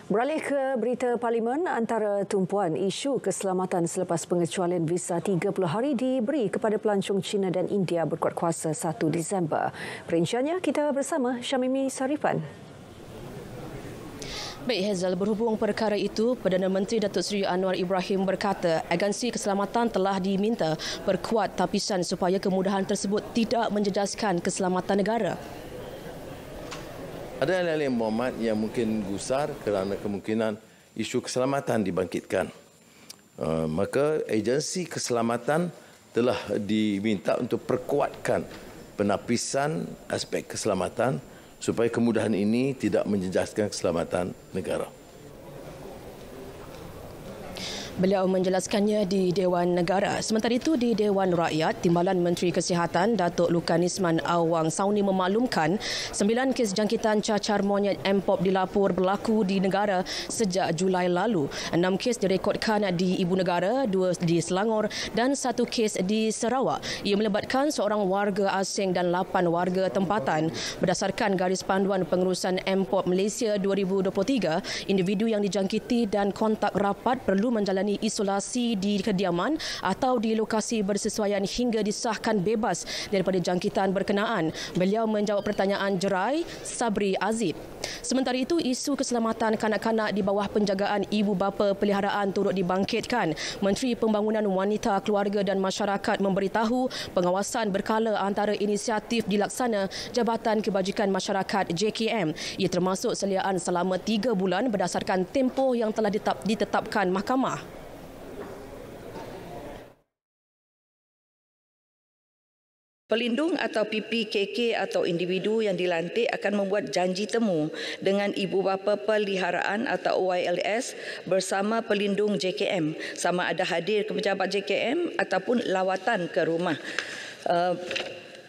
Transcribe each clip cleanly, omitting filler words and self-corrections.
Beralih ke berita Parlimen, antara tumpuan isu keselamatan selepas pengecualian visa 30 hari diberi kepada pelancong China dan India berkuat kuasa 1 Disember. Perinciannya kita bersama Syamimi Sarifan. Baik Hazel, berhubung perkara itu, Perdana Menteri Datuk Seri Anwar Ibrahim berkata agensi keselamatan telah diminta perkuat tapisan supaya kemudahan tersebut tidak menjejaskan keselamatan negara. Ada ahli Muhammad yang mungkin gusar kerana kemungkinan isu keselamatan dibangkitkan. Maka agensi keselamatan telah diminta untuk perkuatkan penapisan aspek keselamatan supaya kemudahan ini tidak menjejaskan keselamatan negara. Beliau menjelaskannya di Dewan Negara. Sementara itu di Dewan Rakyat, Timbalan Menteri Kesihatan Datuk Lukan Isman Awang Sauni memaklumkan 9 kes jangkitan cacar monyet Mpox dilapor berlaku di negara sejak Julai lalu. 6 kes direkodkan di Ibu Negara, 2 di Selangor dan 1 kes di Sarawak. Ia melibatkan seorang warga asing dan 8 warga tempatan. Berdasarkan garis panduan pengurusan Mpox Malaysia 2023, individu yang dijangkiti dan kontak rapat perlu menjalani isolasi di kediaman atau di lokasi bersesuaian hingga disahkan bebas daripada jangkitan berkenaan. Beliau menjawab pertanyaan Jerai Sabri Azid. Sementara itu, isu keselamatan kanak-kanak di bawah penjagaan ibu bapa peliharaan turut dibangkitkan. Menteri Pembangunan Wanita, Keluarga dan Masyarakat memberitahu pengawasan berkala antara inisiatif dilaksana Jabatan Kebajikan Masyarakat JKM. Ia termasuk seliaan selama 3 bulan berdasarkan tempoh yang telah ditetapkan mahkamah. Pelindung atau PPKK atau individu yang dilantik akan membuat janji temu dengan ibu bapa peliharaan atau OYLS bersama pelindung JKM, sama ada hadir ke pejabat JKM ataupun lawatan ke rumah.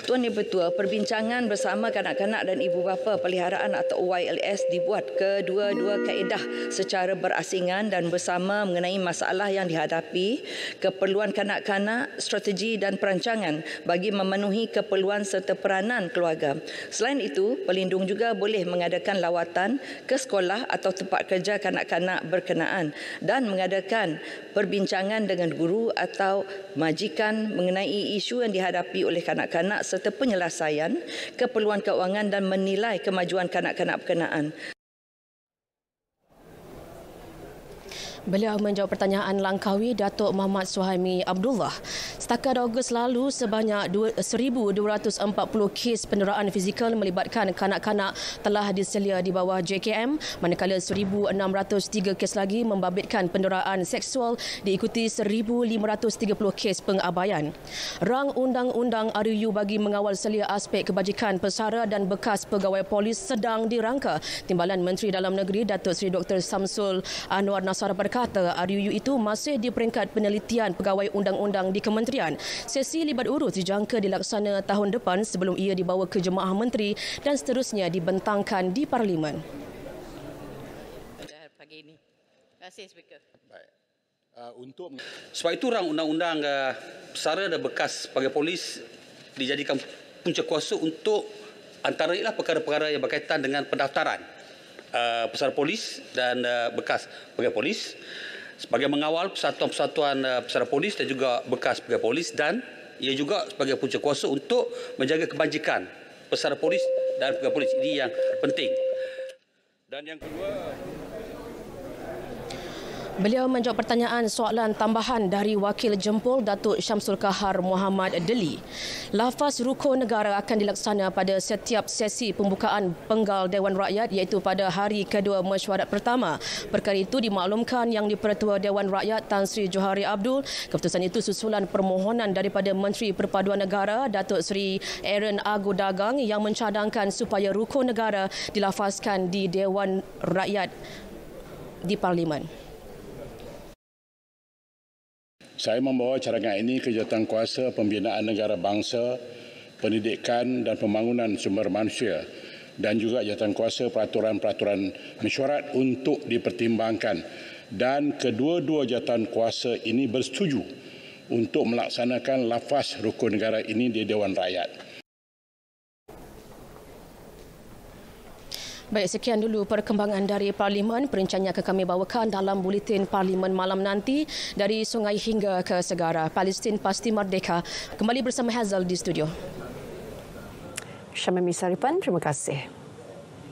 Tuan Yang Bertua, perbincangan bersama kanak-kanak dan ibu bapa peliharaan atau OYLS dibuat kedua-dua kaedah secara berasingan dan bersama mengenai masalah yang dihadapi, keperluan kanak-kanak, strategi dan perancangan bagi memenuhi keperluan serta peranan keluarga. Selain itu, pelindung juga boleh mengadakan lawatan ke sekolah atau tempat kerja kanak-kanak berkenaan dan mengadakan perbincangan dengan guru atau majikan mengenai isu yang dihadapi oleh kanak-kanak serta penyelesaian keperluan keuangan dan menilai kemajuan kanak-kanak berkenaan. Beliau menjawab pertanyaan Langkawi Datuk Muhammad Suhaimi Abdullah. Setakat Ogos lalu, sebanyak 1,240 kes penderaan fizikal melibatkan kanak-kanak telah diselia di bawah JKM, manakala 1,603 kes lagi membabitkan penderaan seksual diikuti 1,530 kes pengabaian. Rang Undang-Undang RUU bagi mengawal selia aspek kebajikan pesara dan bekas pegawai polis sedang dirangka. Timbalan Menteri Dalam Negeri Datuk Seri Dr. Samsul Anwar Nasar berkata RUU itu masih di peringkat penelitian pegawai undang-undang di kementerian. Sesi libat urus dijangka dilaksana tahun depan sebelum ia dibawa ke Jemaah Menteri dan seterusnya dibentangkan di Parlimen. Pagi ini. Terima kasih, Speaker. Baik. Sebab itu rang undang-undang pesara dan bekas pegawai polis dijadikan punca kuasa untuk antara ialah perkara-perkara yang berkaitan dengan pendaftaran pesara polis dan bekas pegawai polis sebagai mengawal persatuan-persatuan pesara polis dan juga bekas pegawai polis, dan ia juga sebagai punca kuasa untuk menjaga kebajikan pesara polis dan pegawai polis. Ini yang penting. Dan yang kedua, beliau menjawab pertanyaan soalan tambahan dari Wakil Jempol Datuk Syamsul Kahar Muhammad Deli. Lafaz rukun negara akan dilaksana pada setiap sesi pembukaan penggal Dewan Rakyat iaitu pada hari kedua mesyuarat pertama. Perkara itu dimaklumkan Yang di-Pertua Dewan Rakyat Tan Sri Johari Abdul. Keputusan itu susulan permohonan daripada Menteri Perpaduan Negara Datuk Seri Aaron Agu Dagang yang mencadangkan supaya rukun negara dilafazkan di Dewan Rakyat di Parlimen. Saya membawa cadangan ini ke Jawatankuasa Pembinaan Negara Bangsa, Pendidikan dan Pembangunan Sumber Manusia dan juga Jawatankuasa Peraturan-Peraturan Mesyuarat untuk dipertimbangkan, dan kedua-dua jawatankuasa ini bersetuju untuk melaksanakan lafaz rukun negara ini di Dewan Rakyat. Baik, sekian dulu perkembangan dari Parlimen. Perencanaan akan kami bawakan dalam buletin Parlimen malam nanti. Dari sungai hingga ke segara, Palestin pasti merdeka. Kembali bersama Hazel di studio. Syamimi Saripan, terima kasih.